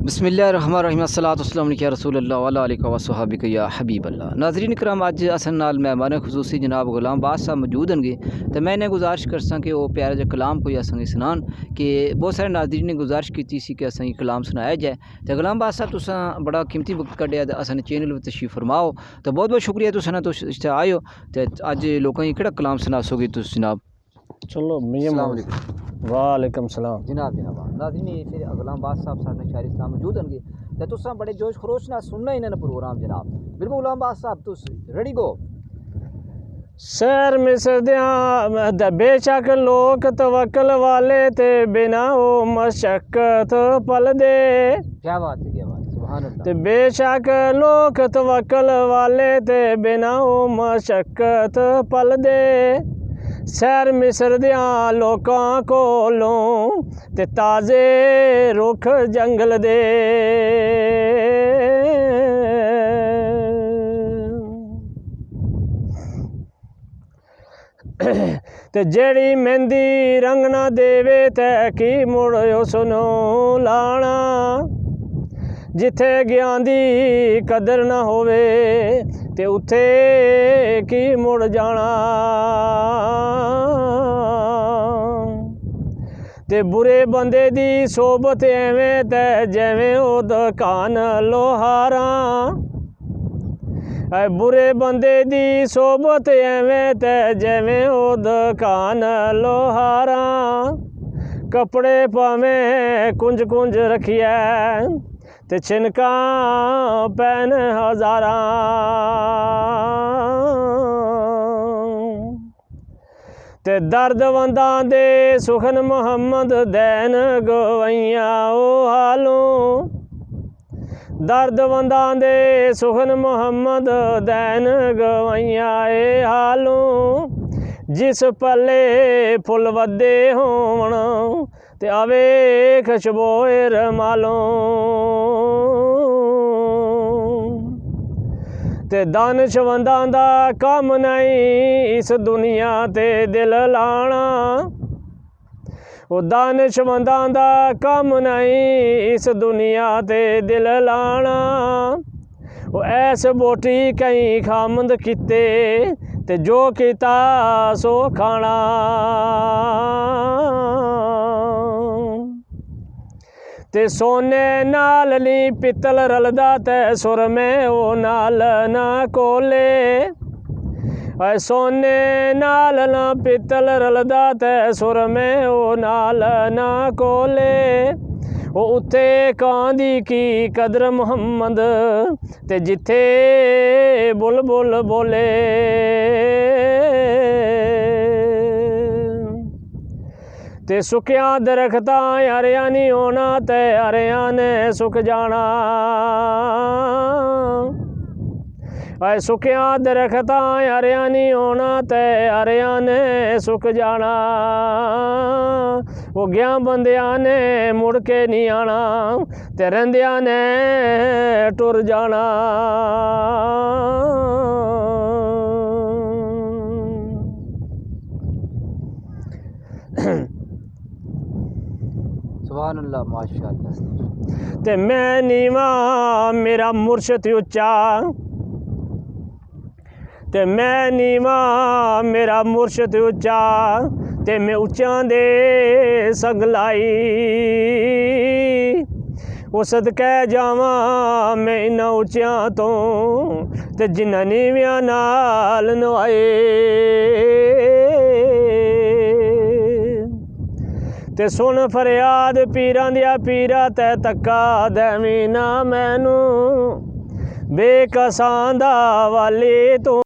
बिस्मिल्लाहिर्रहमानिर्रहीम अस्सलातु वस्सलामु अलैका या रसूलल्लाह व अला आलिका व सहाबिका या हबीबल्लाह। नाज़रीन कराम, अज असन नाल मेहमान खुसूसी जनाब गुलाम बाद साहब मौजूद हैं। तो मैंने गुजारिश करसा कि वो प्यारा जो कलाम कोई असें सुनान कि बहुत सारे नाज़रीन ने गुजारिश की सी कि असें कलाम सुनाया जाए। तो गुलाम बाद साहब तुसां बड़ा कीमती वक्त कड्ढिया ते असें चैनल पर तशरीफ फरमाओ। तो बहुत बहुत शुक्रिया तुसें तुस आए हो तो अज लोगों गी केड़ा कलाम सुनासोगे तुस जनाब? चलो अस्सलाम वालेकुम। वालेकुम सलाम जनाब नाज़रीन फिर गुलाम बाद साहब साढ़े शायर इस्लाम मौजूद हैं तो तुसां बड़े जोश खरोश नाल सुनना इन्हां प्रोग्राम जनाब। बिल्कुल गुलाम बाद साहब तुस रेडी गो। सैर मिसदियां बेशक लोक तवक्कल वाले ते बिना ओ मशक्कत पलदे। क्या बात है, क्या बात, सुभान अल्लाह। ते बेशक लोक तवक्कल वाले ते बिना ओ मशक्कत पलदे। सैर मिसदियां लोकां कोलों ते ताज़े रुख जंगल दे। ते जेड़ी मेहंदी रंग ना देवे ते की मुड़ उसनू लाना। जिथे ज्ञान दी कदर ना होवे ते उथे की मुड़ जाना। ते बुरे बंदे दी सोबत एवें ते जिवें ओ दुकान लोहारा। बुरे बंदे दी सोबत एवें ते जिवें ओ दुकान लोहारा। कपड़े भावें कुंज कुंज रखिए ते छिनका पैन हज़ारा। ते दर्दवंदां दे सुखन मुहम्मद दैन गवाइयां ओ हालों। दर्दवंदां दे सुखन मुहम्मद दैन गवाइयां ए हालों। जिस पल्ले फुल वदे होवन ते आवे खुशबोए रमालों। ते दानशवंदां दा कम नहीं इस दुनिया ते दिल लाना। ओ दानशवंदां दा कम नहीं इस दुनिया ते दिल लाना। ओ ऐस बोटी कई खामंद किते ते जो किता सो खाना। ते सोने नाल नी पित्तल रलदा ते सुर में ओ नाल ना कोले। सोने नाल ना पित्तल रलदा ते सुर में ओ नाल ना कोले। ओ उत्थे कां दी की कदर मुहम्मद ते जिथे बुलबुल बोले। ते सुक्या दरख्तां हरिया नहीं होना ते हरिया ने सुक जाना। सुक्या दरख्तां हरिया नहीं होना ते हरिया ने सुक जाना। वो गया बंदियां ने मुड़ के नहीं आना ते रहिंदियां ने टुर जाना। सुभान अल्लाह, माशाअल्लाह। ते मैं नीवा मेरा मुर्शद उच्चा। ते मैं नीवा मेरा मुर्शद उच्चा ते मैं उच्चां दे संग लाई। ओ सदकै जावां मैं इन्हां उच्चियां तो ते जिन्हां नीवियां नाल नवाए। ते सुन फरियाद पीरां दिया पीरा ते तक्का देवीं ना मैनू बेकसां दा वाली तू।